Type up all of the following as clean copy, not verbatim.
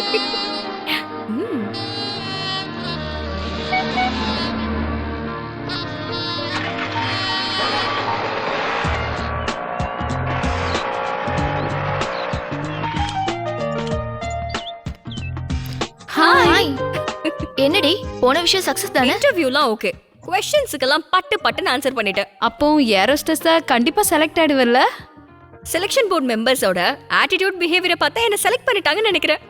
Hi. என்னடி போன விஷயம் சக்சஸ் தானே? இன்டர்வியூலாம் ஓகே, क्वेश्चंसக்குலாம் பட்டு பட்டுன்னு ஆன்சர் பண்ணிட்டேன். அப்போ ஏரோஸ்டஸா கண்டிப்பா செலக்ட் ஆயிடுவல்ல? செலக்ஷன் போர்ட் மெம்பர்ஸோட ஆட்டிடியூட் பிஹேவியரை பார்த்தா என்ன செலக்ட் பண்ணிட்டாங்கன்னு நினைக்கிறேன்.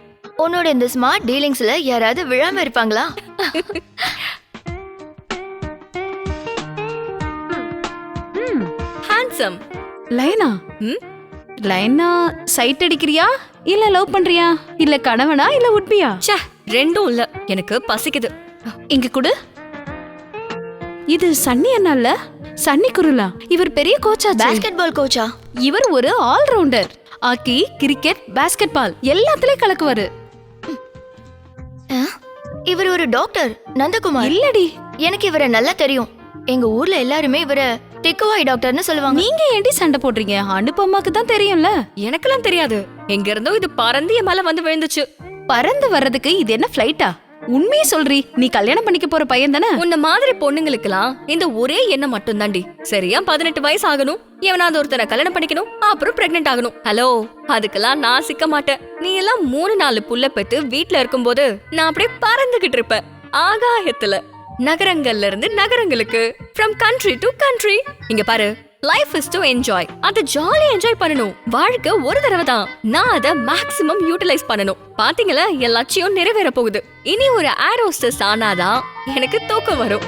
உன்னோட இந்த ஸ்மார்ட் டீலிங்ஸ்ல யாராவது விழாம இருப்பாங்களா? ஹேண்ட்சம். லைனா? லைனா சைட் அடிக்கிறியா இல்ல லவ் பண்றியா இல்ல கணவனா இல்ல உட்பியா? ச்சே, ரெண்டும் இல்ல. எனக்கு பசிக்குது. இங்க குடு. இது சன்னி அண்ணா இல்ல? சன்னி குருலா. இவர் பெரிய கோச்சா, பாஸ்கெட் பால் கோச்சா? இவர் ஒரு all rounder. Hockey, cricket, basketball எல்லாத்துலயும் கலக்குவாரு. இவர் ஒரு டாக்டர் நந்தகுமார். இல்லடி, எனக்கு இவரை நல்லா தெரியும். எங்க ஊர்ல எல்லாருமே இவரை திக்குவாய் டாக்டர்னு சொல்லுவாங்க. நீங்க ஏண்டி சண்டை போடுறீங்க? அனுப்பமாக்கு தான் தெரியும்ல. எனக்கெல்லாம் தெரியாது. எங்க இருந்தோ இது பறந்து என் மேல வந்து விழுந்துச்சு. பறந்து வர்றதுக்கு இது என்ன ஃப்ளைட்டா? உண்மையை சொல்றீ, நீ கல்யாணம் பண்ணிக்க போற பையன் தானே? உன்ன மாதிரி பொண்ணுங்களுக்கெல்லாம் இந்த ஒரே எண்ணம் மட்டும் தாண்டி. சரியா 18 வயசு ஆகணும், எவனாவது ஒருத்தரை கல்யாணம் பண்ணிக்கணும், அப்புறம் பிரெக்னென்ட் ஆகணும். ஹலோ, அதுக்கெல்லாம் நான் சிக்க மாட்டேன். நீ எல்லாம் 3-4 புள்ள பெத்து வீட்ல இருக்கும்போது நான் அப்படியே பறந்துகிட்டு இருப்பேன் ஆகாயத்துல. நகரங்கள்ல இருந்து நகரங்களுக்கு, from country to country. இங்க பாரு, லைஃப் இஸ் டு என்ஜாய். அதை ஜாலியா என்ஜாய் பண்ணணும். வாழ்க்கை ஒரு தடவை தான். நான் அதை மேக்ஸிமம் யூட்டிலைஸ் பண்ணணும். பாத்தீங்களா, என் லட்சியம் நிறைவேற போகுது. இனி ஒரு ஏர் ஹோஸ்டஸ் ஆனாதான் எனக்கு தூக்கம் வரும்.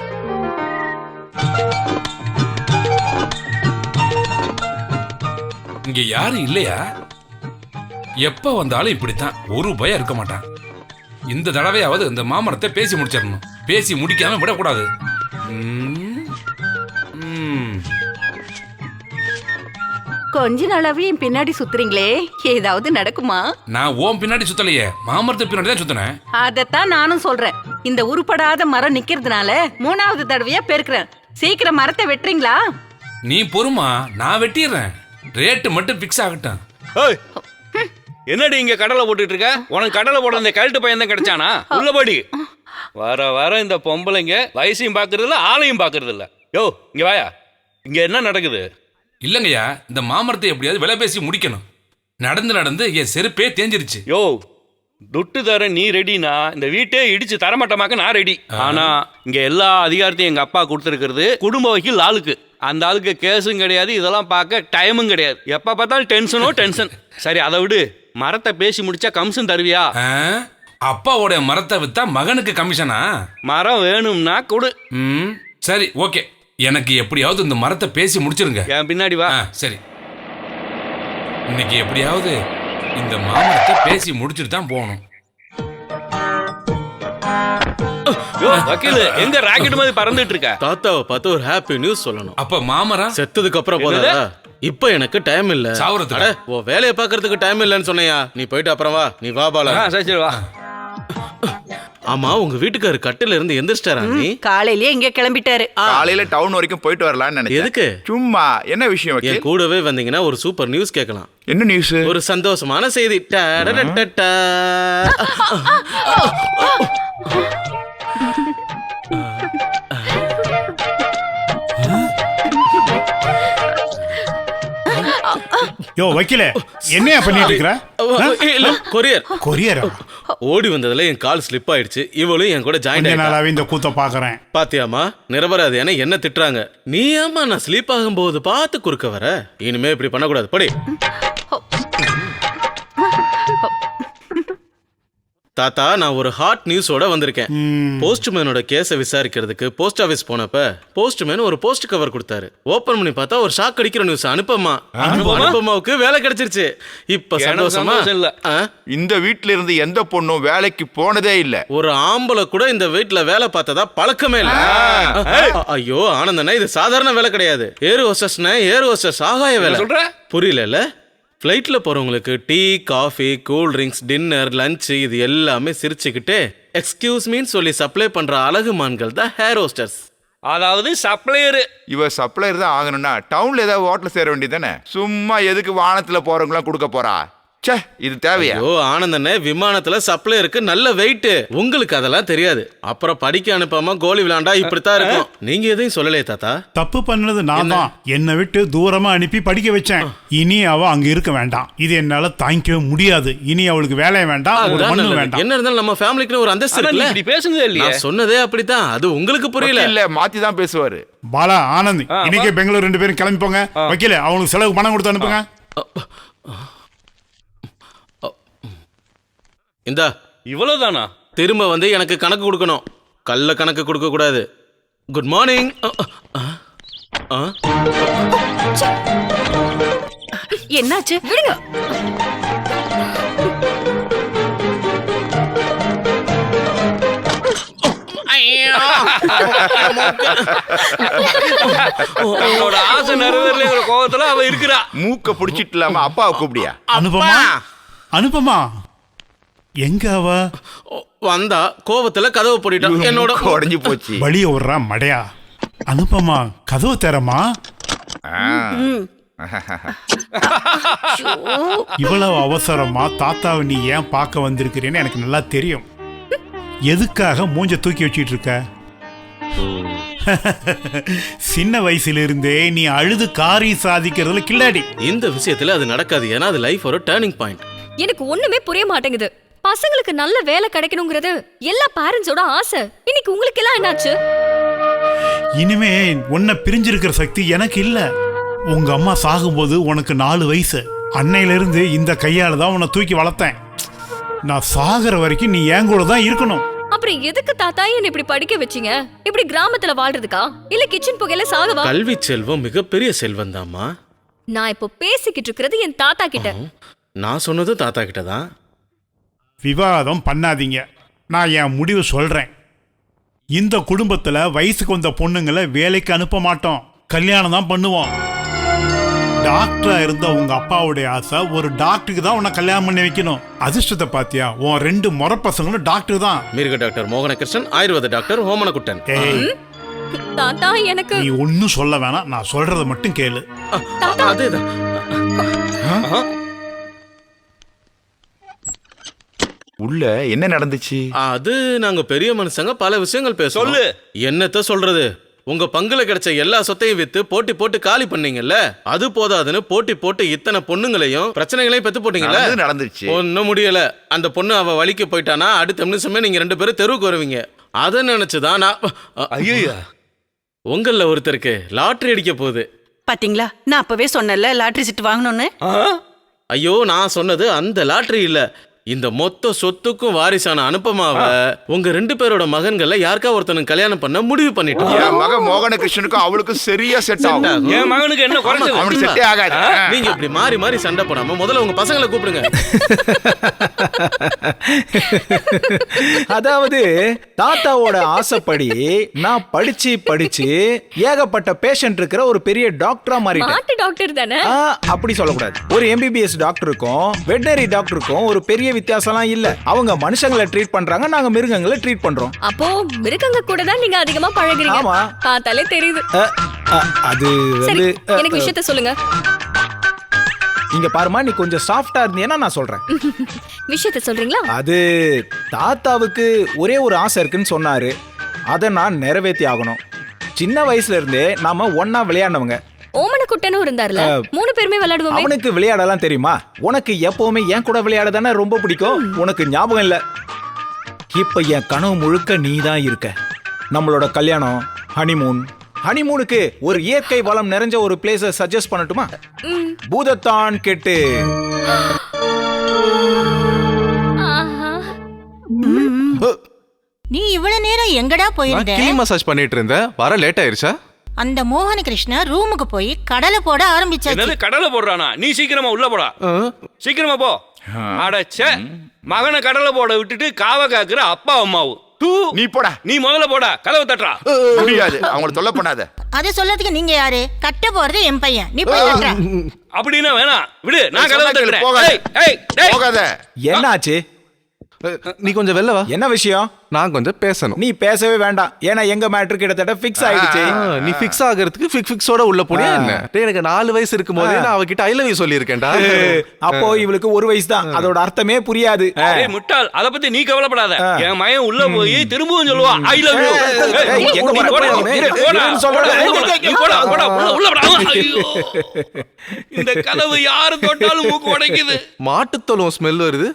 இங்க யாரும் இல்லையா? எப்ப வந்தாலும் இப்படித்தான், ஒரு பயம் இருக்க மாட்டான். இந்த தடவையாவது இந்த மாமரத்தை பேசி முடிச்சிடணும். பேசி முடிக்காம விடக்கூடாது. கொஞ்ச நாளாவே என் பின்னாடி சுத்துறீங்களே, ஏதாவது நடக்குமா? நான் ஓம் பின்னாடி சுத்தலையே, மாமரத்து பின்னாடி தான் சுத்தினேன். அதத்தான் நானும் சொல்றேன். இந்த உருப்படாத மரம் நிக்கிறதுனால 3வது தடவையா பெருக்கிறேன். சீக்கிரம் மரத்தை வெட்டுறீங்களா? நீ பொறுமா, நான் வெட்டிடுறேன். ரேட்டு மட்டும் பிக்ஸ் ஆகட்டும். என்னடி இங்க கடலை போட்டுட்டு இருக்க? உனக்கு கடலை போட இந்த கழட்டு பையன் தான் கிடைச்சானா? உள்ளபடி வர இந்த பொம்பளைங்க வயசையும் பாக்குறது இல்ல, ஆளையும் பாக்குறது இல்ல. யோ, இங்க வாயா. இங்க என்ன நடக்குது? இல்லங்கய்யா, இந்த மாமரத்தை எப்படியாவது விலை பேசி முடிக்கணும். நடந்து நடந்து என் செருப்பே தேஞ்சிருச்சு. யோ, துட்டு தர நீ ரெடினா இந்த வீட்டே இடிச்சு தரமாட்டமாக்க நான் ரெடி. ஆனா இங்க எல்லா அதிகாரத்தையும் எங்க அப்பா கொடுத்துருக்கிறது குடும்ப வக்கீல் ஆளுக்கு. அந்த ஆளுக்கு கேஸும் கிடையாது, இதெல்லாம் பார்க்க டைமும் கிடையாது. எப்ப பார்த்தாலும் டென்ஷனோ டென்ஷன். சரி, அதை விடு. மரத்தை பேசி முடிச்சா கமிஷன் தருவியா? அப்பாவோட மரத்தை வித்தா மகனுக்கு கமிஷனா? மரம் வேணும்னா கொடு. சரி, ஓகே. எனக்கு எப்படியாவது இந்த மரத்தை பேசி முடிச்சிருங்க. என் பின்னாடி வா. சரி, இன்னைக்கு எப்படியாவது இந்த மாமரத்தை பேசி முடிச்சுட்டு தான் போகணும். வக்கீல், எங்க ராக்கெட் மாதிரி பறந்துட்டு இருக்க? தாத்தாவை பார்த்து ஒரு ஹாப்பி நியூஸ் சொல்லணும். அப்ப மாமரம் செத்ததுக்கு அப்புறம் போதா? இப்ப எனக்கு டைம் இல்ல. சாவறதுக்கு ஓ வேலையை பாக்குறதுக்கு டைம் இல்லன்னு சொன்னையா? நீ போயிட்டு அப்புறம் வா. நீ வா பாலா. சரி வா. ஆமா, உங்க வீட்டுக்காரு கட்டில இருந்து எந்திரிச்சிட்டாரா? நீ காலையிலேயே இங்க கிளம்பிட்டாரு. காலையில டவுன் வரைக்கும் போயிட்டு வரலாம்னு நினைச்சேன். எதுக்கு? சும்மா. என்ன விஷயம்? என் கூடவே வந்தீங்கன்னா ஒரு சூப்பர் நியூஸ் கேட்கலாம். என்ன நியூஸ்? ஒரு சந்தோஷமான செய்தி. யோ வக்கீலே, என்னையா பண்ணிட்டு இருக்கற? இல்ல, கொரியர். கொரியரா? ஓடி வந்ததுல என் கால் ஸ்லிப் ஆயிடுச்சு. இவளும் என் கூட ஜாயின் ஆயிட்டா. நாளாவே இந்த கூத்த பாக்குறேன். பாத்தியாமா, நிரபராதியான என்ன திட்டுறாங்க. நீ ஏமா நான் ஸ்லீப் ஆகும்போது பார்த்து குறுக்க வர? இனிமே இப்படி பண்ணக்கூடாது. படி. தாத்தா, நான் ஒரு ஹாட் நியூஸோட வந்திருக்கேன். போஸ்ட்மேனோட கேஸை விசாரிக்கிறதுக்கு போஸ்ட் ஆபீஸ் போனப்ப போஸ்ட்மேன் ஒரு போஸ்ட் கவர் கொடுத்தாரு. ஓபன் பண்ணி பார்த்தா ஒரு ஷாக் அடிக்கிற நியூஸ். அனுப்பமாவுக்கு வேலை கிடைச்சிருச்சு. இப்ப சந்தோஷமா இல்ல? இந்த வீட்ல இருந்து எந்த பொண்ணும் வேலைக்கு போனதே இல்ல. ஒரு ஆம்பளை கூட இந்த வீட்டுல வேலை பார்த்ததா பழக்கமே இல்ல. ஐயோ ஆனந்தனா, இது சாதாரண வேலை கிடையாது. ஏர் ஹோஸ்டஸ் ஆகாய வேலை. சொல்ற? புரியல? ஃப்ளைட்ல போறவங்களுக்கு tea, coffee, cool drinks, dinner, lunch இது எல்லாமே சிரிச்சுக்கிட்டு எக்ஸ்கியூஸ் மீன்னு சொல்லி சப்ளை பண்ற அழகு மான்கள் தான் ஹேர் ஹோஸ்டர்ஸ். அதாவது சப்ளையர். இவ சப்ளையர் தான் ஆகணும்னா டவுன்ல ஏதாவது ஹோட்டல் சேர வேண்டியதானே? சும்மா எதுக்கு வானத்துல போறவங்களாம் கொடுக்க போறா? ச்சே இது தேவையா? ஐயோ ஆனந்தண்ணே, விமானத்துல சப்ளை இருக்கு, நல்ல வெயிட். உங்களுக்கு அதெல்லாம் தெரியாது. அப்புறம் படிக்க அனுப்பாம கோலி விளையாண்டா இப்படித்தான் இருக்கும். நீங்க எதையும் சொல்லலையே தாத்தா. தப்பு பண்ணது நான் தான். என்னை விட்டு தூரமா அனுப்பி படிக்க வச்சேன். இனி அவ அங்க இருக்க வேண்டாம். இது என்னால தாங்கிக்கவே முடியாது. இனி அவளுக்கு வேலையை வேண்டாம், ஒரு அதுதான் மண்ணு நல்லது. வேண்டாம். என்ன இருந்தாலும் நம்ம ஃபேமிலிக்கு ஒரு அந்தஸ்து ஆனா நீ இருக்குல்ல. இப்படி பேசுனதே இல்லையே. நான் சொன்னதே அப்படித்தான். அது உங்களுக்கு புரியல. இல்ல மாத்தி தான் பேசுவாரு. பாலா, ஆனந்த், இன்னைக்கே பெங்களூர் 2 பேரும் கிளம்பி போங்க. வைக்கல, அவங்களுக்கு செலவு பணம் கொடுத்து அனுப்புங்க. இந்தா இவ்வளவுதானா? திரும்ப வந்து எனக்கு கணக்கு கொடுக்கணும். கள்ள கணக்கு கொடுக்க கூடாது. Good morning. என்னாச்சு? விடுங்க. அவனோட ஆசை நிறைவேறலைங்கிற கோவத்துல அவ இருக்கிறா. மூக்க பிடிச்சிட்டு இல்லாம அப்பாவை கூப்பிடியா? அனுப்பமா, அனுப்பமா, எங்க அவ? வந்தா கோவத்துல கதவு போட்டுட்டான். என்னோட உடஞ்சி போச்சு. வழிய விடுறா மடையா. அனுப்பமா, கதவு தரமா. இவ்வளவு அவசரமா தாத்தாவை நீ ஏன் பார்க்க வந்திருக்கிறேன்னு எனக்கு நல்லா தெரியும். எதுக்காக மூஞ்ச தூக்கி வச்சிட்டு இருக்க? சின்ன வயசுல இருந்தே நீ அழுது காரியம் சாதிக்கிறதுல கில்லாடி. இந்த விஷயத்துல அது நடக்காது. ஏன்னா அது லைஃப் ஒரு டர்னிங் பாயிண்ட். எனக்கு ஒண்ணுமே புரிய மாட்டேங்குது. பசங்களுக்கு நல்ல வேலை கிடைக்கணுங்கிறது எல்லா பேரண்ட்ஸோட ஆசை. இன்னைக்கு உங்களுக்கு எல்லாம் என்னாச்சு? இனிமே உன்னை பிரிஞ்சிருக்கிற சக்தி எனக்கு இல்ல. உங்க அம்மா சாகும்போது உனக்கு 4 வயசு. அன்னையில இருந்து இந்த கையால தான் உன்னை தூக்கி வளர்த்தேன். நான் சாகுற வரைக்கும் நீ என் கூட தான் இருக்கணும். அப்புறம் எதுக்கு தாத்தா என்ன இப்படி படிக்க வச்சீங்க? இப்படி கிராமத்துல வாழ்றதுக்கா இல்ல கிச்சன் புகையில சாகவா? கல்வி செல்வம் மிகப்பெரிய செல்வம் தாம்மா. நான் இப்போ பேசிக்கிட்டு இருக்கிறது என் தாத்தா கிட்ட. நான் சொன்னது தாத்தா கிட்ட தான். விவாதம் பண்ணாதீங்க. நான் என் முடிவு சொல்றேன். இந்த குடும்பத்துல வயசுக்கு வந்த பொண்ணுங்களை வேலைக்கு அனுப்ப மாட்டோம், கல்யாணம் தான் பண்ணுவோம். டாக்டரா இருந்த உங்க அப்பாவுடைய ஆசை ஒரு டாக்டருக்கு தான் உன்னை கல்யாணம் பண்ணி வைக்கணும். அதிர்ஷ்டத்தை பாத்தியா, உன் 2 முறை பசங்களும் டாக்டர் தான். மிருக டாக்டர் மோகனகிருஷ்ணன், ஆயுர்வேத டாக்டர் ஓமனகுட்டன். ஏய், தாத்தா எனக்கு நீ ஒன்னும் சொல்ல வேணாம், நான் சொல்றத மட்டும் கேளு. அதேதான். உள்ள என்ன நடந்துச்சு? அது நாங்க பெரிய மனுஷங்க பல விஷயங்கள் பேசுவோம். சொல்லு. என்னத்த சொல்றது? உங்க பங்குல கிடைச்ச எல்லா சொத்தையும் வித்து போட்டி போட்டு காலி பண்ணீங்கல்ல, அது போதாதுன்னு போட்டி போட்டு இத்தனை பொண்ணுங்களையும் பிரச்சனைகளையும் பெத்து போட்டீங்கல்ல. நடந்துச்சு. ஒன்னும் முடியல. அந்த பொண்ணு அவ வலிக்கு போயிட்டானா அடுத்த நிமிஷமே நீங்க 2 பேரும் தெருவுக்கு வருவீங்க. அதை நினைச்சுதான் நான் ஐயா, உங்கள ஒருத்தருக்கு லாட்டரி அடிக்க போகுது. பாத்தீங்களா, நான் அப்பவே சொன்னேன்ல லாட்டரி சீட் வாங்கணும்னு. ஐயோ, நான் சொன்னது அந்த லாட்டரி இல்ல. இந்த மொத்த சொத்துக்கும் வாரிசான அனுப்பமாவ உங்க 2 பேரோட மகன்கள்ல யாருக்கா ஒருத்தனுக்கு கல்யாணம் பண்ண முடிவு பண்ணிட்டோம். என் மகன் மோகனகிருஷ்ணனுக்கும் அவளுக்கும் சரியா செட் ஆகும். என் மகனுக்கு என்ன குறைஞ்சது? அவனுக்கு செட்டே ஆகாது. நீங்க இப்படி மாறி மாறி சண்டை போடாம முதல்ல உங்க பசங்களை கூப்பிடுங்க. அதாவது தாத்தாவோட ஆசைப்படி நான் படிச்சு ஏகப்பட்ட பேஷண்ட் இருக்கிற ஒரு பெரிய டாக்டரா மாறிட்டேன். மாட்டு டாக்டர் தானே? அப்படி சொல்லக்கூடாது. ஒரு MBBS டாக்டருக்கும் வெட்டனரி டாக்டருக்கும் ஒரு பெரிய வித்தியாசம்லாம் இல்ல. அவங்க மனுஷங்களை ட்ரீட் பண்றாங்க, நாங்க மிருகங்களை ட்ரீட் பண்றோம். அப்போ மிருகங்க கூட தான் நீங்க அதிகமா பழகுறீங்க. ஆமா. பார்த்தாலே தெரியுது. அது சரி, வந்து எனக்கு விஷயத்த சொல்லுங்க. இங்க பாருமா, நீ கொஞ்சம் சாஃப்டா இருந்தீன்னா நான் சொல்றேன். விஷயத்த சொல்றீங்களா? அது தாத்தாவுக்கு ஒரே ஒரு ஆசை இருக்குன்னு சொன்னாரு. அதை நான் நிறைவேற்றி ஆகணும். சின்ன வயசுல இருந்தே நாம ஒன்னா விளையாடினவங்க. ஓமனகுட்டனும் இருந்தார்ல, 3 பேருமே விளையாடுவோமே. அவனுக்கு விளையாடலாம் தெரியுமா? உனக்கு எப்பவுமே என் கூட விளையாட தானே ரொம்ப பிடிக்கும். உனக்கு ஞாபகம் இல்ல? இப்ப என் கனவு முழுக்க நீ தான் இருக்க. நம்மளோட கல்யாணம், ஹனிமூனுக்கு ஒரு இயற்கை வளம் நிறைஞ்ச ஒரு பிளேஸ சஜஸ்ட் பண்ணட்டுமா? பூதத்தான் கெட்டு. நீ இவ்வளவு நேரம் எங்கடா போயிருந்த? கிளி மசாஜ் பண்ணிட்டு இருந்த, வர லேட் ஆயிருச்சா? அந்த மோகனகிருஷ்ண ரூமுக்கு போய் கடலை போட ஆரம்பிச்சாச்சு. என்னது கடலை போடுறானா? நீ சீக்கிரமா உள்ள போடா. சீக்கிரமா போ. அடச்சே, மகனை கடலை போட விட்டுட்டு காவ காக்குற அப்பா அம்மாவும். நீ போடா. நீ முதல்ல போடா, கதவை தட்டுறா. முடியாது, அவங்கள தொல்லை பண்ணாத. அதை சொல்லறதுக்கு நீங்க யாரு? கட்ட போறது என் பையன், நீ போய் தட்டுற. அப்படின்னா வேணாம், விடு, நான் கதவை தட்டுறேன். போகாத. ஏய், ஏய், டேய். போகாத. என்னாச்சு? நீ கொஞ்சம் வெளில வா. என்ன விஷயம்? நான் கொஞ்சம் பேசணும். நீ பேசவே வேண்டாம், ஏன்னா எங்க மேட்ரு கிட்டத்தட்ட ஃபிக்ஸ் ஆயிடுச்சு. நீ ஃபிக்ஸ் ஆகிறதுக்கு ஃபிக்ஸோட உள்ள போனியா என்ன? டேய், எனக்கு 4 வயசு இருக்கும் போதே நான் அவகிட்ட ஐ லவ் யூ சொல்லியிருக்கேன்டா. அப்போ இவளுக்கு 1 வயசு தான், அதோட அர்த்தமே புரியாது. ஏய் முட்டாள், அத பத்தி நீ கவலைப்படாத. என் மகன் உள்ள போய் திரும்பவும் சொல்லுவா ஐ லவ் யூ. இந்த கதவு யாரு தொட்டாலும் மூக்கு உடைக்குது. மாட்டுத்தோலும் ஸ்மெல் வருது.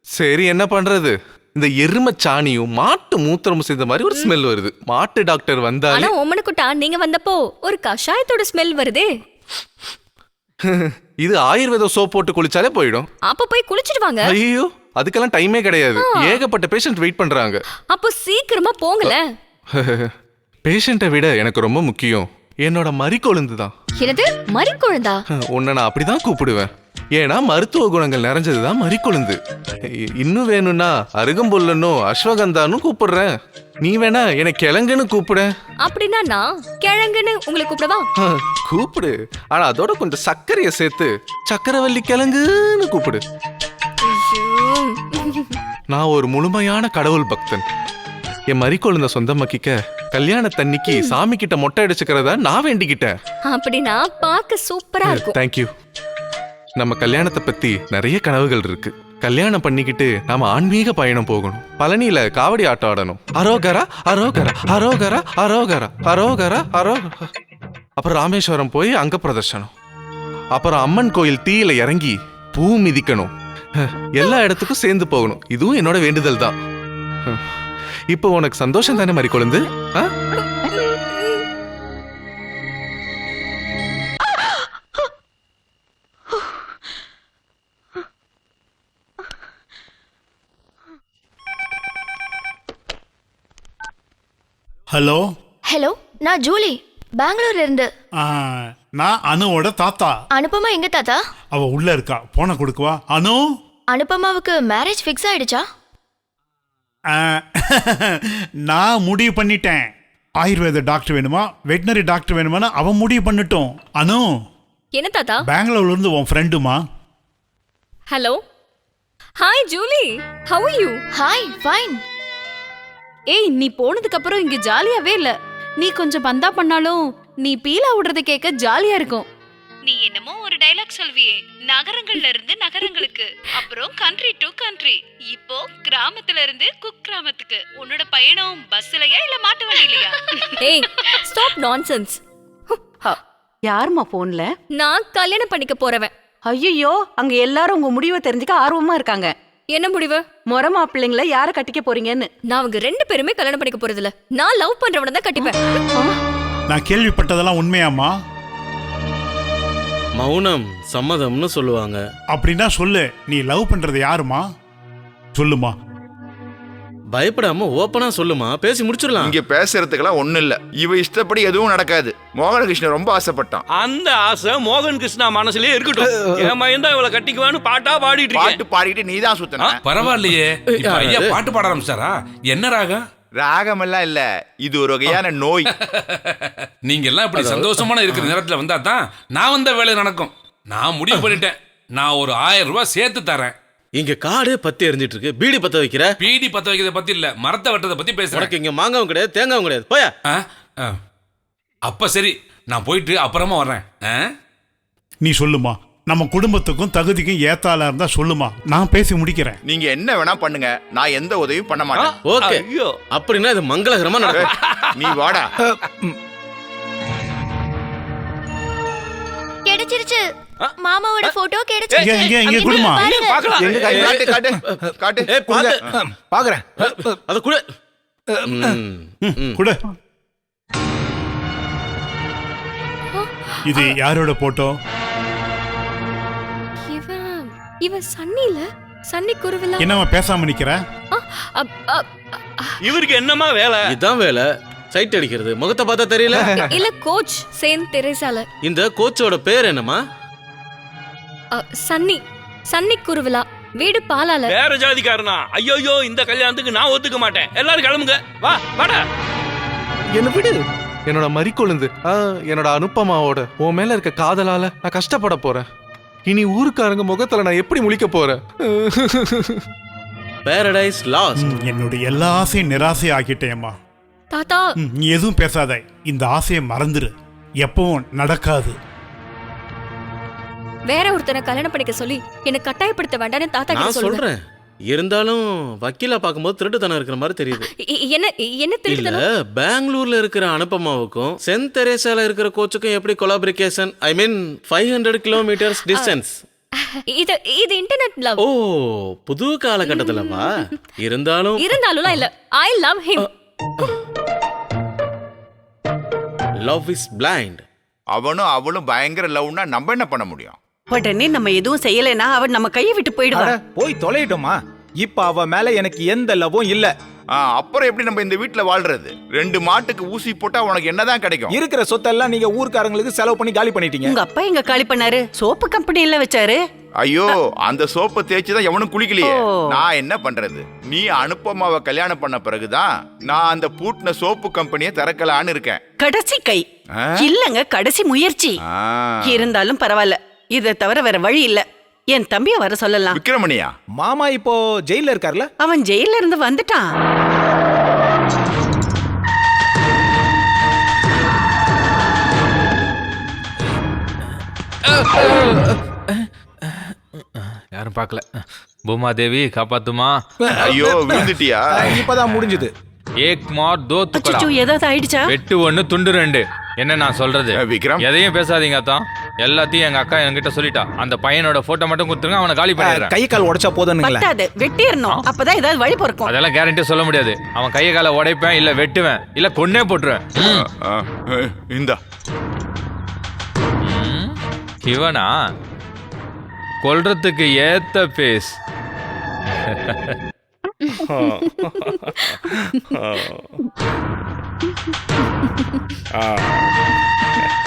சரி, என்ன பண்றது? இந்த எருமை சாணியும் மாட்டு மூத்திரமும் சேர்ந்த மாதிரி ஒரு ஸ்மெல் வருது. மாட்டு டாக்டர் வந்தாலே. ஆனா ஓமனுக்குட்டா நீங்க வந்தப்போ ஒரு கஷாயத்தோட ஸ்மெல் வருதே. இது ஆயுர்வேத சோப் போட்டு குளிச்சாலே போயிடும். அப்ப போய் குளிச்சிட்டு வாங்க. ஐயோ, அதுக்கெல்லாம் டைமே கிடையாது. ஏகப்பட்ட பேஷண்ட் வெயிட் பண்றாங்க. அப்போ சீக்கிரமா போங்கல. பேஷண்ட்டை விட எனக்கு ரொம்ப முக்கியம் என்னோட மறிக்கொழுந்து தான். என்னது மறிக்கொழுந்தா? உன்னை நான் அப்படிதான் கூப்பிடுவேன். ஏன்னா மருத்துவ குணங்கள் நிறைஞ்சதுதான் மறிக்கொழுந்து. இன்னும் வேணும்னா அருகம்புல்லனும் அஸ்வகந்தானும் கூப்பிடுறேன். நீ வேணா என்னை கிழங்குன்னு கூப்பிட. அப்படின்னா நான் கிழங்குன்னு உங்களை கூப்பிடவா? கூப்பிடு, ஆனா அதோட கொஞ்சம் சர்க்கரையை சேர்த்து சக்கரவள்ளி கிழங்குன்னு கூப்பிடு. நான் ஒரு முழுமையான கடவுள் பக்தன். என் மறிக்கொழுந்த சொந்தமாக்கிக்க கல்யாணத்தன்னைக்கு சாமி கிட்ட மொட்டை அடிச்சுக்கிறதா நான் வேண்டிக்கிட்டேன். அப்படின்னா பார்க்க சூப்பரா இருக்கும். தேங்க்யூ. நம்ம கல்யாணத்தை பத்தி நிறைய கனவுகள் இருக்கு. கல்யாணம் பண்ணிக்கிட்டு நாம ஆன்மீக பயணம் போகணும். பழனியில காவடி ஆட்டம் ஆடணும். அரோகரா அரோகரா அரோகரா அரோகரா அரோகரா அரோகரா. அப்புறம் ராமேஸ்வரம் போய் அங்க பிரதர்ஷனம். அப்புறம் அம்மன் கோயில் தீயில இறங்கி பூ மிதிக்கணும். எல்லா இடத்துக்கும் சேர்ந்து போகணும். இதுவும் என்னோட வேண்டுதல் தான். இப்போ உனக்கு சந்தோஷம் தானே மறிக்கொழுந்து? ஹலோ. ஹலோ, நான் ஜூலி, பெங்களூர்ல இருந்து. நான் அனுவோட தாத்தா. அனுப்பமா எங்க தாத்தா? அவ உள்ள இருக்கா, போன கொடுக்குவா. அனு, அனுப்பமாவுக்கு மேரேஜ் ஃபிக்ஸ் ஆயிடுச்சா? நான் முடிவு பண்ணிட்டேன். ஆயுர்வேத டாக்டர் வேணுமா வெட்டினரி டாக்டர் வேணுமான்னு அவன் முடிவு பண்ணிட்டோம். அனு, என்ன தாத்தா? பெங்களூர்ல இருந்து உன் ஃப்ரெண்டுமா. Hello. Hi Julie, how are you? Hi, fine. ஏய், நீ போனதுக்கு அப்புறம் இங்க ஜாலியாவே இல்ல. நீ கொஞ்சம் பந்தா பண்ணாலும் நீ பீலா விடுறத கேட்க ஜாலியா இருக்கும். நீ என்னமோ ஒரு டயலாக் சொல்வியே, நகரங்கள்ல இருந்து நகரங்களுக்கு, அப்புறம் கண்ட்ரி டு கண்ட்ரி, இப்போ கிராமத்துல இருந்து குக்கிராமத்துக்கு. உன்னோட பயணம் பஸ்லயா இல்ல மாட்டு வண்டியிலயா? ஏய், ஸ்டாப் நான்சென்ஸ். யாருமா போன்ல? நான் கல்யாணம் பண்ணிக்க போறவன். ஐயோ, அங்க எல்லாரும் உங்க முடிவை தெரிஞ்சுக்க ஆர்வமா இருக்காங்க. என்ன முடிவு? முறை மாப்பிள்ளைங்கள யார கட்டிக்க போறீங்கன்னு. நான் அவங்க 2 பேருமே கல்யாணம் பண்ணிக்க போறது இல்ல. நான் லவ் பண்றவன தான் கட்டிப்பேன். நான் கேள்விப்பட்டதெல்லாம் உண்மையாமா? மௌனம் சம்மதம்னு சொல்லுவாங்க. அப்படின்னா சொல்லு, நீ லவ் பண்றது யாருமா? சொல்லுமா. பயப்படாம ஓப்பனா சொல்லுமா, பேசி முடிச்சிடலாம். இங்க பேசுறதுக்கெல்லாம் ஒண்ணும் இல்ல. இவ இஷ்டப்படி எதுவும் நடக்காது. மோகனகிருஷ்ணன் ரொம்ப ஆசைப்பட்டான். அந்த ஆசை மோகன் கிருஷ்ணா மனசுலயே இருக்கட்டும். என் மகன் தான் இவளை கட்டிக்குவான்னு பாட்டா பாடிட்டு பாட்டு பாடிட்டு நீ தான் சுத்தன. பரவாயில்லையே, இப்ப ஐயா பாட்டு பாட ஆரம்பிச்சாரா? என்ன ராகம்? ராகமெல்லாம் இல்ல, இது ஒரு வகையான நோய். நீங்க எல்லாம் இப்படி சந்தோஷமான இருக்கிற நேரத்துல வந்தா தான் நான் வந்த வேலை நடக்கும். நான் முடிவு பண்ணிட்டேன். நான் ஒரு 1000 ரூபாய் சேர்த்து தரேன். இங்க காடே பத்தி எரிஞ்சிட்டு இருக்கு, பீடி பத்த வைக்கிற. பீடி பத்த வைக்கிறத பத்தி இல்ல, மரத்தை வெட்டதை பத்தி பேசுறேன். உனக்கு இங்க மாங்காவும் கிடையாது, தேங்காவும் கிடையாது, போயா. அப்ப சரி, நான் போயிட்டு அப்புறமா வர்றேன். நீ சொல்லுமா, நம்ம குடும்பத்துக்கும் தகுதிக்கும் ஏத்தால இருந்தா சொல்லுமா, நான் பேசி முடிக்கிறேன். நீங்க என்ன வேணா பண்ணுங்க, நான் எந்த உதவியும் பண்ண மாட்டேன். ஓகே, அப்படின்னா இது மங்களகரமா நடக்கும். நீ வாடா. கிடைச்சிருச்சு. மாமாவோட போட்டோ கிடைச்சிருச்சு. இங்க இங்க குடுமா. பார்க்கலாம். காட்டு காட்டு காட்டு. ஏய், பாக்குறேன். அத குடு. குடு. இது யாரோட போட்டோ? இவன் சன்னில, சன்னி குருவிலா. என்னமா பேசாம நிக்கிற? இவருக்கு என்னமா வேலை? இதான் வேலை, சைட் அடிக்கிறது. முகத்தை பார்த்தா தெரியல. இல்ல கோச் செயின்ட் தெரேசால. இந்த கோச்சோட பேர் என்னமா? சன்னி, சன்னி குருவிலா, வீடு பாலால. வேற ஜாதிக்காரனா? ஐயோ, இந்த கல்யாணத்துக்கு நான் ஒத்துக்க மாட்டேன். எல்லாரும் கிளம்புங்க, வா வாடா. என்ன விடு. என்னோட மறிக்கொழுந்து, என்னோட அனுப்பமாவோட உன் மேல இருக்க காதலால நான் கஷ்டப்பட போறேன். இனி ஊருக்காரங்க முகத்துல நான் எப்படி முழிக்க போறேன்? Paradise last. என்னுடைய எல்லா ஆசையும் நிராசை ஆக்கிட்டேம்மா. தாத்தா நீ எதுவும் பேசாத, இந்த ஆசையை மறந்துரு, எப்பவும் நடக்காது. வேற ஒருத்தனை கல்யாணம் பண்ணிக்க சொல்லி என்ன கட்டாயப்படுத்த வேண்டாம்னு தாத்தா கிட்ட நான் சொல்லுங்க. சொல்றேன், இருந்தாலும் வக்கீலா பார்க்கும்போது திருட்டுத்தனம் இருக்கிற மாதிரி தெரியுது. என்ன என்ன இல்ல, திருத்தணும்? பெங்களூர்ல இருக்கிற அனுப்பமாவுக்கும் சென்ட் தெரேசால இருக்கிற கோச்சுக்கும் எப்படி கொலாபரேஷன்? ஐ மீன் 500 கிலோமீட்டர்ஸ் டிஸ்டன்ஸ். இது இது இன்டர்நெட் லவ். ஓ, புது காலகட்டத்துலவா? இருந்தாலும் இல்ல, I love him. Love is blind. அவனும் அவளும் பயங்கர லவ்னா நம்ம என்ன பண்ண முடியும்? உடனே நம்ம எதுவும் செய்யலைன்னா அவன் நம்ம கையை விட்டு போயிடுவா. போய் தொலையிட்டோமா? இப்ப அவ மேல எனக்கு எந்த லவ்வும் இல்ல. அப்புறம் எப்படி நம்ம இந்த வீட்டுல வாழ்றது? 2 மாட்டுக்கு ஊசி போட்டா உனக்கு என்னதான் கிடைக்கும்? இருக்கிற சொத்தெல்லாம் நீங்க ஊர்க்காரங்களுக்கு செலவு பண்ணி காலி பண்ணிட்டீங்க. உங்க அப்பா எங்க காலி பண்ணாரு? சோப்பு கம்பெனி எல்லாம் வச்சாரு. ஐயோ, அந்த சோப்பை தேய்ச்சுதான் எவனும் குளிக்கலையே. நான் என்ன பண்றது? நீ அனுப்பமாவை கல்யாணம் பண்ண பிறகுதான் நான் அந்த பூட்டின சோப்பு கம்பெனியை திறக்கலான்னு இருக்கேன். கடைசி கை இல்லங்க, கடைசி முயற்சி. இருந்தாலும் பரவாயில்ல, இதை தவிர வேற வழி இல்ல. என் தம்பிய வர சொல்லலாம். விக்ரமணியா? மாமா இப்போ ஜெயில இருக்கார்ல? அவன் ஜெயில இருந்து வந்துட்டான். யாரும் பார்க்கல. பூமாதேவி காப்பாத்துமா. ஐயோ, விழுந்துட்டியா? இப்பதான் முடிஞ்சது. ஏக் மார் தோ துக்கடா. அச்சச்சோ, ஏதாவது ஆயிடுச்சா? வெட்டு 1 துண்டு 2. என்ன நான் சொல்றது? விக்ரம், எதையும் பேசாதீங்க அத்தான். எல்லாத்தையும் எங்க அக்கா என்கிட்ட சொல்லிட்டா. அந்த பையனோட போட்டோ மட்டும் கொடுத்துருங்க, அவனை காலி பண்ணிடுறேன். கை கால் உடைச்சா போதும்ங்களா? பத்தாது, வெட்டிரணும். அப்பதான் ஏதாவது வழி பொறுக்கும். அதெல்லாம் கேரண்டியா சொல்ல முடியாது. அவன் கையை காலை உடைப்பேன், இல்ல வெட்டுவேன், இல்ல கொன்னே போட்டுருவேன். இந்தா. இவனா கொல்றதுக்கு ஏத்த பேஸ்.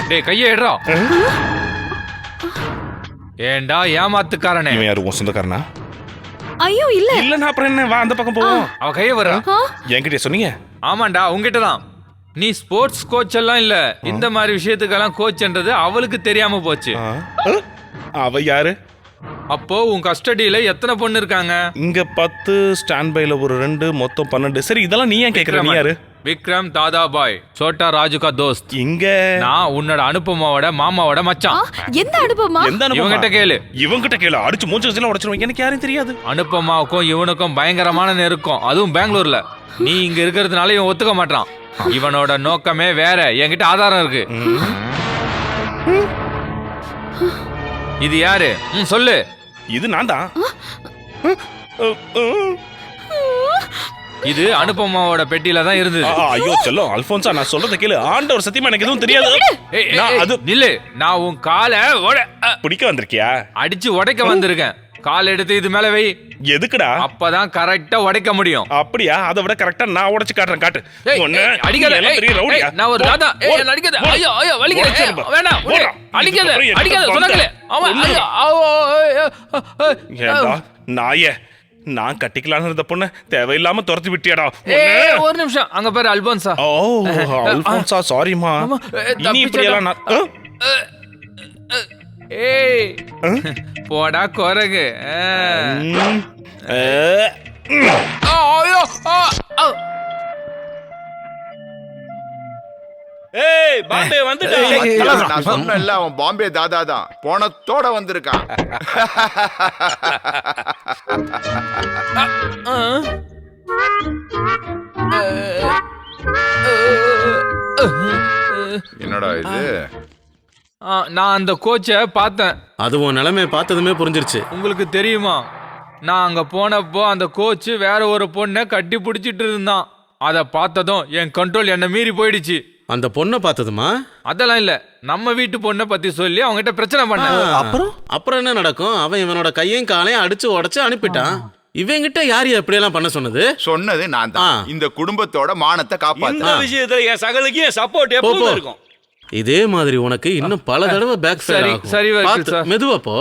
டேய், கையை எடுறா. ஏண்டா ஏமாத்துக்காரனே. இவன் யாரு, உன் சொந்தக்காரனா? ஐயோ இல்ல. இல்லன்னா அப்புறம் என்ன, வா அந்த பக்கம் போவோம். அவ கையை வர்றா. என்கிட்ட சொன்னீங்க? ஆமாண்டா, உங்ககிட்ட தான். நீ ஸ்போர்ட்ஸ் கோச் எல்லாம் இல்ல, இந்த மாதிரி விஷயத்துக்கெல்லாம் கோச்ன்றது அவளுக்கு தெரியாம போச்சு. அவ யாரு? அப்போ உன் கஸ்டடியில எத்தனை பொண்ணு இருக்காங்க? இங்க 10, ஸ்டாண்ட் பைல ஒரு 2, மொத்தம் 12. சரி, இதெல்லாம் நீ ஏன் கேக்குற? நீ யாரு? விக்ரம் தாதாபாய், சோட்டா ராஜுகா தோஸ்த். இங்க நான் உன்னோட அனுப்பமாவோட மாமாவோட மச்சான். எந்த அனுப்பமா? இவங்கிட்ட கேளு. இவங்கிட்ட கேளு, அடிச்சு மூச்சு வச்சுலாம் உடைச்சிருவாங்க. எனக்கு யாரும் தெரியாது. அனுப்பமாவுக்கும் இவனுக்கும் பயங்கரமான நெருக்கம், அதுவும் பெங்களூர்ல. நீ இங்க இருக்கிறதுனால இவன் ஒத்துக்க மாட்டான். இவனோட நோக்கமே வேற. என்கிட்ட ஆதாரம் இருக்கு. இது யாரு? சொல்லு. இது நான் தான். இது அனுப்பமாவோட பெட்டியில தான் இருந்தது. ஐயோ செல்லம், அல்போன்சா, நான் சொல்றத கேளு. ஆண்டவர் சத்தியமா எனக்கு எதுவும் தெரியாது. அது நில்லு. நான் உன் காலை பிடிக்க வந்திருக்கியா? அடிச்சு உடைக்க வந்திருக்கேன். கால் எடுத்து இது மேல வை. எதுக்குடா? அப்பதான் கரெக்டா உடைக்க முடியும். அப்படியா? அதை விட கரெக்டா நான் உடைச்சு காட்டுறேன். காட்டு. அடிக்காத. நான் ஒரு தாதா. அடிக்காத. ஐயோ ஐயோ வலிக்குது. வேணாம். அடிக்காத. அடிக்காத சொன்னாங்களே. அவன் ஏண்டா நாயே, நான் கட்டிக்கலாம்னு இருந்த பொண்ணு தேவையில்லாம துரத்தி விட்டியாடா. ஒரு நிமிஷம். அங்க பேரு அல்போன்சா. ஓ, அல்போன்சா, சாரிமா. இனி இப்படி எல்லாம் ஏய் போடா குரங்கு. ஏய், பாம்பே வந்துட்டான். நான் சொன்னேன்ல, அவன் பாம்பே தாதா தான். போனத்தோட வந்திருக்கான். என்னடா இது? நான் அந்த கோச்சை பார்த்தேன். அது உன் நிலைமையை பார்த்ததுமே புரிஞ்சிருச்சு. உங்களுக்கு தெரியுமா, நான் அங்க போனப்போ அந்த கோச்சு வேற ஒரு பொண்ணை கட்டி பிடிச்சிட்டு இருந்தான். அதை பார்த்ததும் என் கண்ட்ரோல் என்ன மீறி போயிடுச்சு. அந்த பொண்ணை பார்த்ததுமா? அதெல்லாம் இல்ல, நம்ம வீட்டு பொண்ணை பத்தி சொல்லி அவங்ககிட்ட பிரச்சனை பண்ண. அப்புறம் என்ன நடக்கும்? அவன் இவனோட கையும் காலையும் அடிச்சு உடைச்சு அனுப்பிட்டான். இவங்கிட்ட யார் எப்படியெல்லாம் பண்ண சொன்னது நான் தான். இந்த குடும்பத்தோட மானத்தை காப்பாத்த. இந்த விஷயத்துல என் சகலுக்கு என் சப்போர்ட் எப்பவும் இருக்கும். இதே மாதிரி உனக்கு இன்னும் பல தடவை பேக் ஃபயர் ஆகும். சரி மெதுவா போ.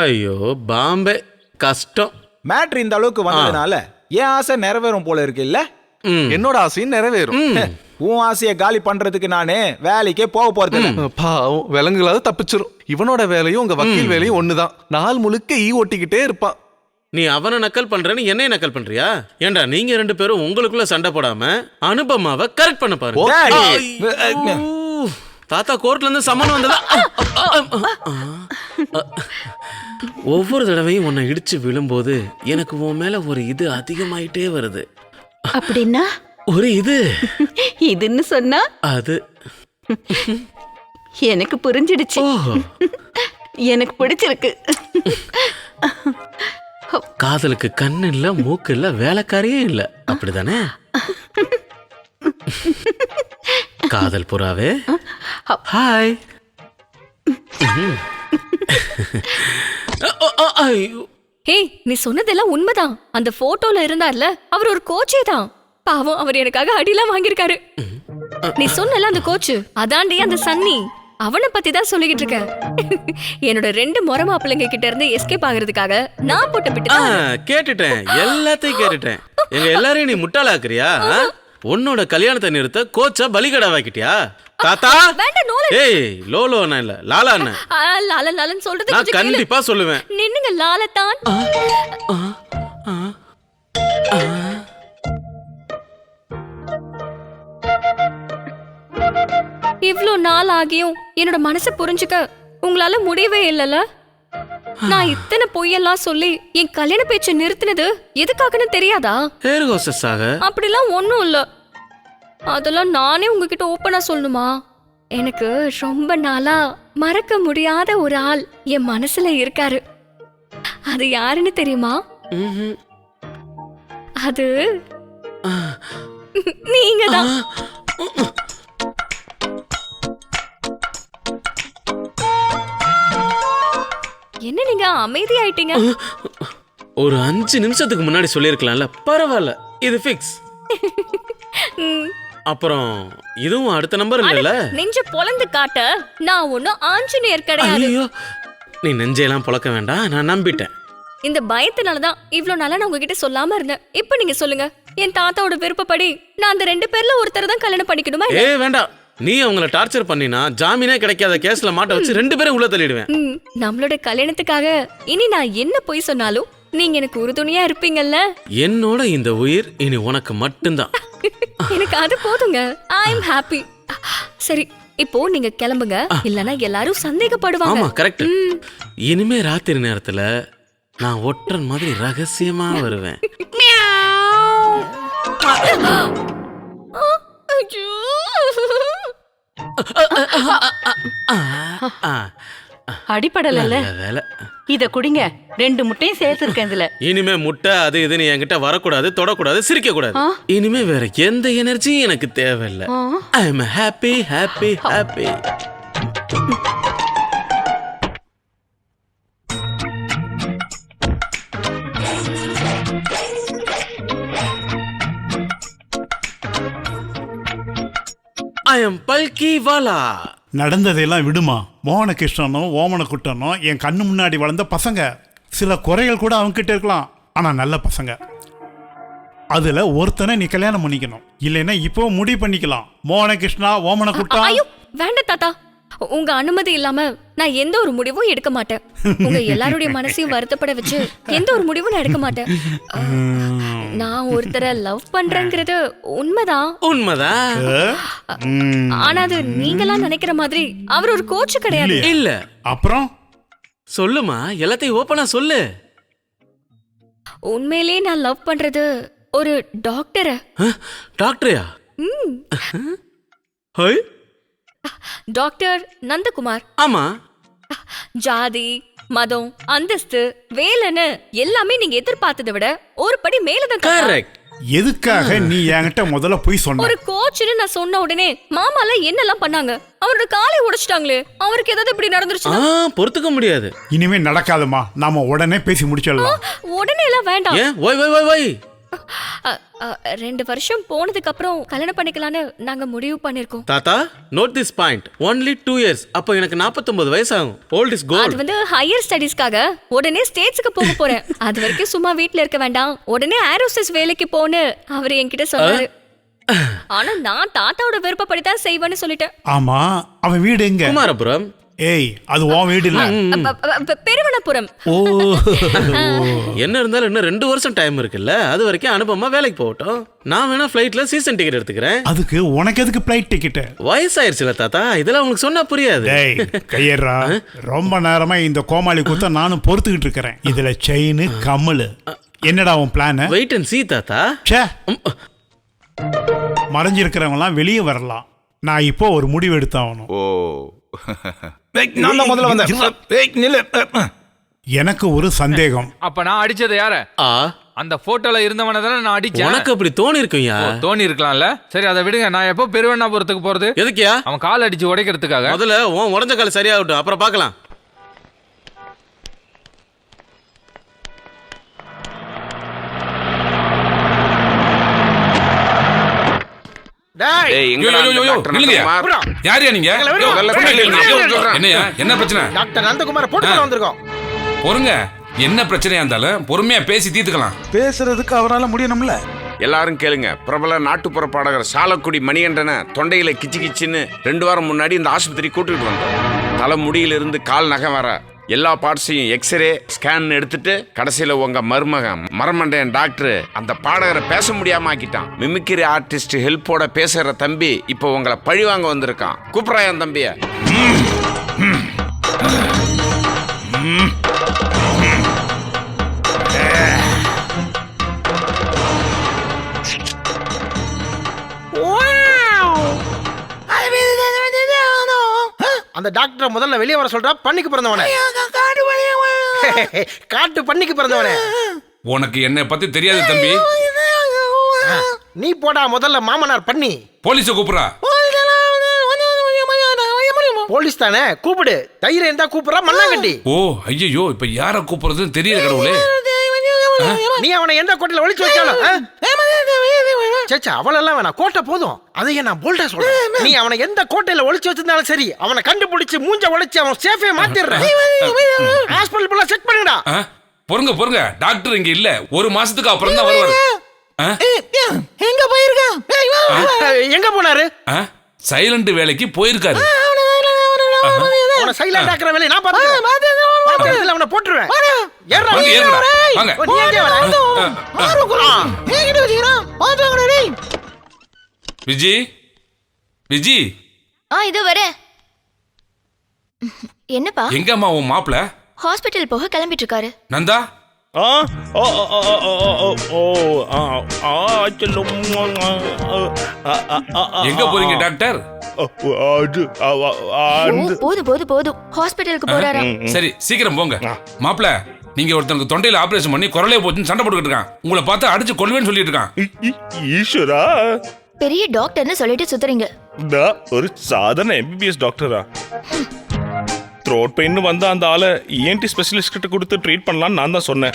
ஐயோ பாம்பே, கஷ்டம். மேட்ரு இந்த அளவுக்கு வந்ததுனால என் ஆசை நிறைவேறும் போல இருக்கு இல்ல? என்னோட ஆசையும் நிறைவேறும். உன் ஆசையை காலி பண்றதுக்கு நானே வேலைக்கே போக போறது. பாவம், விலங்குகளாவது தப்பிச்சிரும். இவனோட வேலையும் உங்க வக்கீல் வேலையும் ஒண்ணுதான். நாள் முழுக்க ஈ ஓட்டிக்கிட்டே இருப்பான். நீ அவனை நக்கல் பண்றேன்னு என்னைய நக்கல் பண்றியா? ஏண்டா நீங்க 2 பேரும் உங்களுக்குள்ள சண்டை போடாம அனுபமாவை கரெக்ட் பண்ண பாருங்க. ஐயோ! தாத்தா கோர்ட்ல இருந்து சம்மன் வந்ததா? ஒவ்வொரு தடவையும் உன்னை இடிச்சு விழும்போது எனக்கு உன் மேல ஒரு இது அதிகமாயிட்டே வருது. அப்படின்னா ஒரு இது இதுன்னு சொன்னா அது எனக்கு புரிஞ்சிடுச்சு. எனக்கு பிடிச்சிருக்கு. காதலுக்கு கண்ணு இல்ல, மூக்கு இல்ல, வேலைக்காரியே இல்ல, அப்படிதானே? காதல் புறாவே ஹாய். ஹே, நீ சொன்னதெல்லாம் உண்மைதான். அந்த போட்டோல இருந்தார்ல, அவர் ஒரு கோச்சே தான். பாவம், அவர் எனக்காக அடிலாம் வாங்கியிருக்காரு. நீ சொன்னல அந்த கோச்சு, அதாண்டி அந்த சன்னி. அவனை பத்தி தான் சொல்லிக்கிட்டு இருக்கேன். என்னோட 2 முறை மாப்பிள்ளைங்க கிட்ட இருந்து எஸ்கேப் ஆகுறதுக்காக நான் போட்ட பிட்டு தான். கேட்டுட்டேன், எல்லாத்தையும் கேட்டுட்டேன். எங்க எல்லாரையும் நீ முட்டாளாக்குறியா? உன்னோட கல்யாணத்தை நிறுத்த கோச்சா பலிகடாவாக்கிட்டியா? தாத்தா ஏய் லோலோ அண்ணா இல்ல லாலா அண்ணா. லாலன் லாலன் சொல்றது நான் கண்டிப்பா சொல்லுவேன். நின்னுங்க லாலத்தான். இவ்ளோ நாள் ஆகியும் என்னோட மனசை புரிஞ்சுக்க உங்களால முடியவே இல்லல. நான் இத்தனை பொய்யெல்லாம் சொல்லி என் கல்யாண பேச்சை நிறுத்தினது எதுக்காகன்னு தெரியாதா? ஏர் ஹோஸ்டஸ் ஆக. அப்படிலாம் ஒண்ணும் இல்ல. அதெல்லாம் நானே உங்ககிட்ட ஓப்பனா சொல்லணுமா? எனக்கு ரொம்ப நாளா மறக்க முடியாத ஒரு ஆள் என் மனசுல இருக்காரு. அது யாருன்னு தெரியுமா? அது நீங்க தான். என்ன நீங்க அமைதி ஆயிட்டீங்க? ஒரு 5 நிமிஷத்துக்கு முன்னாடி சொல்லிருக்கலாம்ல. பரவாயில்ல, இது ஃபிக்ஸ். அப்புறம் இதுவும் அடுத்த நம்பர் இல்லல. நெஞ்ச பொளந்து காட்ட நான் ஒண்ணும் ஆஞ்சநேயர் கிடையாது. ஐயோ, நீ நெஞ்சையெல்லாம் பொளக்க வேண்டாம், நான் நம்பிட்டேன். இந்த பயத்தினாலதான் இவ்ளோ நாளா நான் உங்ககிட்ட சொல்லாம இருந்தேன். இப்ப நீங்க சொல்லுங்க, என் தாத்தாவோட விருப்பப்படி நான் அந்த 2 பேர்ல ஒருத்தர் தான் கல்யாணம் பண்ணிக்கணுமா? வேண்டாம், நீ அவங்கள டார்ச்சர் பண்ணினா ஜாமீனே கிடைக்காத கேஸ்ல மாட்ட வச்சு 2 பேரும் உள்ள தள்ளிடுவேன். நம்மளோட கல்யாணத்துக்காக இனி நான் என்ன பொய் சொன்னாலும் நீங்க எனக்கு உறுதுணையா இருப்பீங்கல்ல? என்னோட இந்த உயிர் இனி உனக்கு மட்டும்தான். எனக்கு அது போதுங்க. ஐ அம் ஹாப்பி. சரி, இப்போ நீங்க கிளம்புங்க, இல்லனா எல்லாரும் சந்தேகப்படுவாங்க. ஆமா, கரெக்ட். இனிமே ராத்திரி நேரத்துல நான் ஒற்றன் மாதிரி ரகசியமா வருவேன். அடிப்படல. இத குடிங்க, 2 முட்டையும் சேர்த்திருக்கேன் இதுல. இனிமே முட்டை அது இதுன்னு என்கிட்ட வரக்கூடாது, தொடக்கூடாது, சிரிக்க கூடாது. இனிமே வேற எந்த எனர்ஜியும் எனக்கு தேவையில்லை. ஐ அம் ஹாப்பி ஹாப்பி ஹாப்பி. ஐ அம் பல்கி வாலா. நடந்ததையெல்லாம் விடுமா. மோகனகிருஷ்ணனும் ஓமனக்குட்டனும் என் கண்ணு முன்னாடி வளர்ந்த பசங்க. சில குறைகள் கூட அவங்க கிட்ட இருக்கலாம், ஆனா நல்ல பசங்க. அதுல ஒருத்தனை நீ கல்யாணம் பண்ணிக்கணும், இல்லைன்னா இப்போ முடிவு பண்ணிக்கலாம். மோகனகிருஷ்ணா, ஓமனக்குட்டா. ஐயோ வேண்டாம் தாத்தா, உங்க அனுமதி இல்லாம நான் எந்த ஒரு முடிவும் எடுக்க மாட்டேன். உங்க எல்லாருடைய மனசையும் வருத்தப்பட வச்சு எந்த ஒரு முடிவும் நான் எடுக்க மாட்டேன். நான் ஒருத்தரை லவ் பண்றேங்கிறது உண்மைதான். ஆனா அது நீங்களாம் நினைக்கிற மாதிரி அவர் ஒரு கோச் கிடையாது. இல்ல. அப்புறம் சொல்லுமா, எல்லாத்தையும் ஓபனா சொல்லு. உண்மையிலேயே நான் லவ் பண்றது ஒரு டாக்டரை. டாக்டரையா? டாக்டர் நந்தகுமார். ஆமா. ஜாதி, மதம், அந்தஸ்து, வேலைன்னு எல்லாமே நீங்க எதிர்பார்த்ததை விட ஒரு படி மேலதான். கரெக்ட். எதுக்காக நீ என்கிட்ட முதல்ல போய் சொன்ன? ஒரு கோச்னு நான் சொன்ன உடனே மாமால என்னெல்லாம் பண்ணாங்க, அவரோட காலை உடைச்சிட்டாங்களே. அவருக்கு ஏதாவது இப்படி நடந்துருச்சு? பொறுத்துக்க முடியாது. இனிமே நடக்காதுமா, நாம உடனே பேசி முடிச்சிடலாம். உடனே எல்லாம் வேண்டாம். ஏன்? Y Y Y Y. 2 வருஷம் போனதுக்கு அப்புறம் கல்யாணம் பண்ணிக்கலாம்னு நாங்க முடிவு பண்ணிருக்கோம். தாத்தா, note this point. only 2 years. அப்ப எனக்கு 49 வயசு ஆகும். Old is gold. அது ஹையர் ஸ்டடீஸ்க்காக உடனே ஸ்டேட்ஸ்க்கு போக போறேன். அது வரைக்கும் சும்மா வீட்ல இருக்க வேண்டாம், உடனே ஏரோஸ்டஸ் வேலைக்கு போன்னு அவர் என்கிட்ட சொன்னாரு. ஆனா நான் தாத்தாவோட விருப்பப்படி தான் செய்வேன்னு சொல்லிட்டேன். ஆமா, அவன் வீடு எங்க? குமாரபுரம். ஏய் அது உன் வீடு இல்ல. பெருவனபுரம். ஓ என்ன இருந்தாலும் இன்னும் 2 வருஷம் டைம் இருக்குல்ல, அது வரைக்கும் அனுப்பமா வேலைக்கு போகட்டும். நான் வேணா ஃப்ளைட்ல சீசன் டிக்கெட் எடுத்துக்கிறேன். அதுக்கு உனக்கு எதுக்கு ஃப்ளைட் டிக்கெட்? வயசாயிருச்சுல தாத்தா, இதெல்லாம் உங்களுக்கு சொன்னா புரியாது. டேய் கையேறா, ரொம்ப நேரமா இந்த கோமாளி கூத்த நானும் பொறுத்துக்கிட்டு இருக்கிறேன். இதுல செயின் கம்மல். என்னடா உன் பிளான்? வெயிட் அண்ட் சீ தாத்தா. ச்சே, மறைஞ்சிருக்கிறவங்கலாம் வெளியே வரலாம். நான் இப்போ ஒரு முடிவு எடுத்தாகணும். ஓ நான் தான் முதல்ல வந்தேன். எனக்கு ஒரு சந்தேகம். அப்ப நான் அடிச்சது யார? அந்த போட்டோல இருந்தவன தானே நான் அடிச்சேன். உனக்கு அப்படி தோணி இருக்குயா? தோணி இருக்கலாம்ல. சரி அதை விடுங்க. நான் எப்போ பெருவண்ணாபுரத்துக்கு போறது? எதுக்கியா? அவன் கால் அடிச்சு உடைக்கிறதுக்காக. முதல்ல உன் உடஞ்ச கால் சரியாகட்டும், அப்புறம் பார்க்கலாம். என்ன பிரச்சனை? டாக்டர் நந்தகுமார போட்டு வந்திருக்கோம். பொறுங்க, என்ன பிரச்சனையா இருந்தாலும் பொறுமையா பேசி தீர்த்துக்கலாம். பேசுறதுக்கு அவரால முடியணும்ல. எல்லாரும் கேளுங்க. பிரபல நாட்டுப்புற பாடகர் சாலக்குடி மணிகண்டனை தொண்டையில கிச்சு கிச்சின்னு 2 வாரம் முன்னாடி இந்த ஆஸ்பத்திரி கூட்டிட்டு வந்தோம். தலை முடியிலிருந்து கால் நகை வர எல்லா பார்ட்ஸையும் எக்ஸ்ரே ஸ்கேன் எடுத்துட்டு கடைசியில உங்க மருமகன் மரமண்டையன் டாக்டர் அந்த பாடகரை பேச முடியாம ஆக்கிட்டான். மிமிக்ரி ஆர்டிஸ்ட் ஹெல்ப்போட பேசுற தம்பி இப்போ உங்களை பழி வாங்க வந்திருக்கான். கூப்பிடுறான் தம்பிய. அந்த டாக்டர் முதல்ல வெளியே வர சொல்றா. பண்ணிக்கு பிறந்தவனே, காட்டு பண்ணிக்கு பிறந்தவனே. உனக்கு என்ன பத்தி தெரியாது தம்பி. நீ போடா முதல்ல மாமனார் பண்ணி. போலீஸ கூப்பிடுறா. போலீஸ் தானே, கூப்பிடு. தைரியம் இருந்தா கூப்பிடுறா மண்ணாங்கட்டி. ஓ ஐயோ, இப்ப யார கூப்பிடுறதுன்னு தெரியல கடவுளே. நீ அவனை எந்த கோட்டையில ஒளிச்சு வச்சாலும் சேச்சா அவளெல்லாம் வேணாம், கோட்டை போதும். அதையே நான் போல்டா சொல்றேன். நீ அவனை எந்த கோட்டையில ஒளிச்சு வச்சிருந்தாலும் சரி, அவனை கண்டுபிடிச்சு மூஞ்ச ஒளிச்சு அவன் சேஃபே மாத்திடுறேன். ஹாஸ்பிடல் ஃபுல்லா செக் பண்ணுடா. பொறுங்க, டாக்டர் இங்க இல்ல. 1 மாசத்துக்கு அப்புறம் தான் வருவாரு. எங்க போயிருக்கா? எங்க போனாரு? சைலண்ட் வேலைக்கு போயிருக்காரு. அவனை சைலண்ட் ஆக்குற வேலையை நான் பாத்துக்கிறேன். அவனை போட்டுருவேன். விஜி, விஜி. இதோ வரேன். என்னப்பா? எங்கம்மா உன் மாப்பிள? ஹாஸ்பிட்டல் போக கிளம்பிட்டு இருக்காரு. நந்தா? எங்க போறீங்க டாக்டர்? போதும் ஹாஸ்பிட்டலுக்கு போறாரா? சரி சீக்கிரம் போங்க. மாப்பிள, நீங்க ஒருத்தனுக்கு தொண்டையில ஆபரேஷன் பண்ணி குரலே போச்சுன்னு சண்டை போட்டுக்கிட்டு இருக்கான். உங்களை பார்த்து அடிச்சு கொல்லுவேன்னு சொல்லிட்டு இருக்கான். ஈஸ்வரா, பெரிய டாக்டர்னு சொல்லிட்டு சுத்துறீங்க. ஒரு சாதாரண எம்பிபிஎஸ் டாக்டரா? த்ரோட் பெயின் வந்தா அந்த ஆளை இஎன்டி ஸ்பெஷலிஸ்ட் கிட்ட கொடுத்து ட்ரீட் பண்ணலாம்னு நான் தான் சொன்னேன்.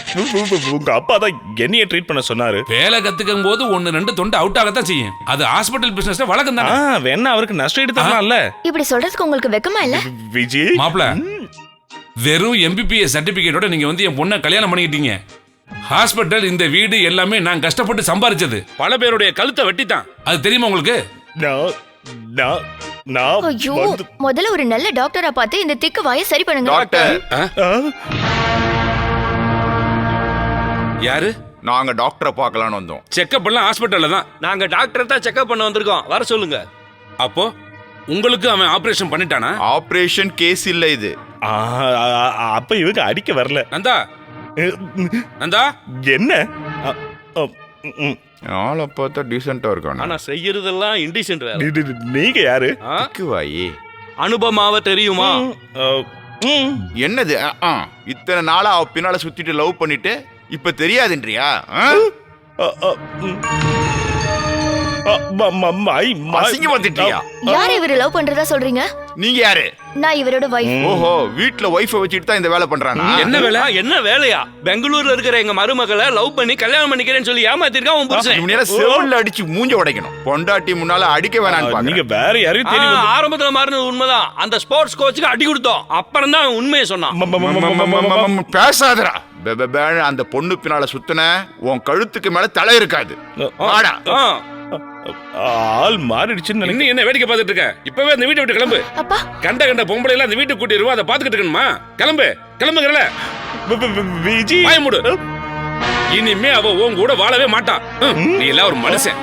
உங்க அப்பா தான் என்னைய ட்ரீட் பண்ண சொன்னாரு. வேலை கத்துக்கும் போது 1-2 தொண்டை அவுட் ஆகத்தான் செய்யும். அது ஹாஸ்பிட்டல் பிசினஸ்ல வழக்கம் தான். வேணா அவருக்கு நஷ்டம் எடுத்து தரலாம்ல. இப்படி சொல்றதுக்கு உங்களுக்கு வெக்கமா இல்ல? விஜய் மாப்பிள, வெறும் எம்பிபிஎஸ் சர்டிபிகேட்டோட நீங்க வந்து என் பொண்ணை கல்யாணம் பண்ணிக்கிட்டீங்க. ஹாஸ்பிட்டல், இந்த வீடு எல்லாமே நான் கஷ்டப்பட்டு சம்பாரிச்சது. பல பேருடைய கழுத்தை வெட்டித்தான். அது தெரியுமா உங்களுக்கு? ஐயோ, முதல்ல ஒரு நல்ல டாக்டரா பார்த்து இந்த திக்கு வாயை சரி பண்ணுங்க. டாக்டர், யாரு? நாங்க டாக்டரை பார்க்கலான்னு வந்தோம். செக்அப் எல்லாம் ஹாஸ்பிட்டல்ல தான். நாங்க டாக்டர் தான் செக்அப் பண்ண வந்திருக்கோம். வர சொல்லுங்க. அப்போ உங்களுக்கு அவன் ஆபரேஷன் பண்ணிட்டானா? ஆபரேஷன் கேஸ் இல்ல இது. அப்ப இவங்க அடிக்க வரல. நந்தா, நந்தா என்ன? ஆளை பார்த்தா டீசெண்டா இருக்கானே. ஆனா செய்யறதெல்லாம் இன்டிசென்ட். நீங்க யாரு? திக்குவாயி. அனுபமாவ தெரியுமா? என்னது? இத்தனை நாளா அவ பின்னால சுத்திட்டு லவ் பண்ணிட்டு இப்ப தெரியாதுன்றியா? யாரை இவரு லவ் பண்றதா சொல்றீங்க? நீங்க யாரு? நான் இவரோட வைஃப். ஓஹோ, வீட்ல வைஃபை வச்சிட்டு தான் இந்த வேலை பண்றானா? என்ன வேலை? என்ன வேலையா? பெங்களூர்ல இருக்கிற எங்க மருமகளை லவ் பண்ணி கல்யாணம் பண்ணிக்கிறேன்னு சொல்லி ஏமாத்திருக்கான் உன் புருஷன். முன்னால செவுல்ல அடிச்சு மூஞ்ச உடைக்கணும். பொண்டாட்டி முன்னால அடிக்க வேணாம்னு பாருங்க. நீங்க வேற யாரையும் தெரியும். ஆரம்பத்துல மாறினது உண்மைதான். அந்த ஸ்போர்ட்ஸ் கோச்சுக்கு அடி கொடுத்தோம். அப்புறம் தான் உண்மையை சொன்னான். பேசாதடா. அந்த பொண்ணு பின்னால சுத்தன உன் கழுத்துக்கு மேல தலை இருக்காது. ஆள் மாறிடுச்சுன்னு இன்னும் என்ன வேடிக்கை பார்த்துட்டு இருக்க? இப்பவே அந்த வீட்டை விட்டு கிளம்பு. அப்பா கண்ட பொம்பளை எல்லாம் அந்த வீட்டுக்கு கூட்டிடுவோம், அதை பார்த்துக்கிட்டு இருக்கணுமா? கிளம்பு, கிளம்புங்கறல. விஜி வாய மூடு. இனிமே அவ உன் கூட வாழவே மாட்டான். நீ எல்லாம் ஒரு மனுஷன்.